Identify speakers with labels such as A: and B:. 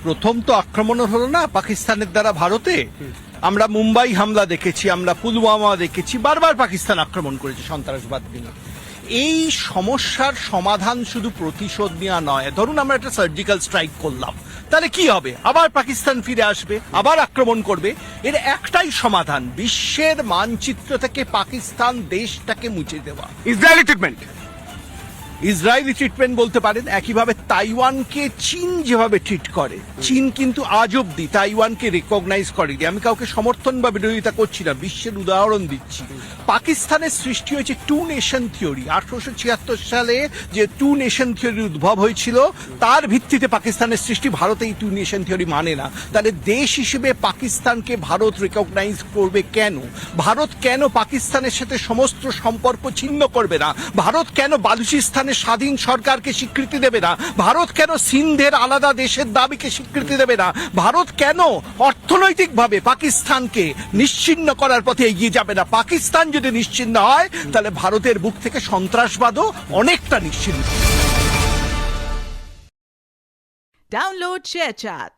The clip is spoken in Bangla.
A: প্রথম তো আক্রমণ হলো না পাকিস্তানের দ্বারা ভারতে। আমরা মুম্বাই হামলা দেখেছি, আমরা পুলওয়ামা দেখেছি, বারবার পাকিস্তান আক্রমণ করেছে সন্ত্রাসবাদ নিয়ে। এই সমস্যার সমাধান শুধু প্রতিশোধ নেওয়া নয়। ধরুন আমরা একটা সার্জিক্যাল স্ট্রাইক করলাম, তাহলে কি হবে? আবার পাকিস্তান ফিরে আসবে, আবার আক্রমণ করবে। এর একটাই সমাধান, বিশ্বের মানচিত্র থেকে পাকিস্তান দেশটাকে মুছে দেওয়া।
B: ইসরায়েলি ট্রিটমেন্ট,
A: ইসরায়েলি ট্রিটমেন্ট বলতে পারেন। একইভাবে তাইওয়ানকে চীন যেভাবে ট্রিট করে, চীন কিন্তু আজ অব্দি তাইওয়ানকে রিকগনাইজ করেনি। আমি কাউকে সমর্থন বা বিরোধিতা করছি না, বিশ্বের উদাহরণ দিচ্ছি। পাকিস্তানের সৃষ্টি হয়েছে টু নেশন থিওরি। 1876 সালে যে টু নেশন থিওরির উদ্ভব হয়েছিল, তার ভিত্তিতে পাকিস্তানের সৃষ্টি। ভারত এই টু নেশন থিওরি মানে না। তাহলে দেশ হিসেবে পাকিস্তানকে ভারত রিকগনাইজ করবে কেন? ভারত কেন পাকিস্তানের সাথে সমস্ত সম্পর্ক ছিন্ন করবে না? ভারত কেন বালুচিস্তানের স্বাধীন সরকারকে স্বীকৃতি দেবে না? ভারত কেন সিন্ধের আলাদা দেশের দাবিকে স্বীকৃতি দেবে না? ভারত কেন অর্থনৈতিকভাবে পাকিস্তানকে নিশ্চিহ্ন করার পথে এগিয়ে যাবে না? পাকিস্তান যদি নিশ্চিহ্ন হয়, তাহলে ভারতের বুক থেকে সন্ত্রাসবাদও অনেকটা নিশ্চিহ্ন।
C: Download ShareChat.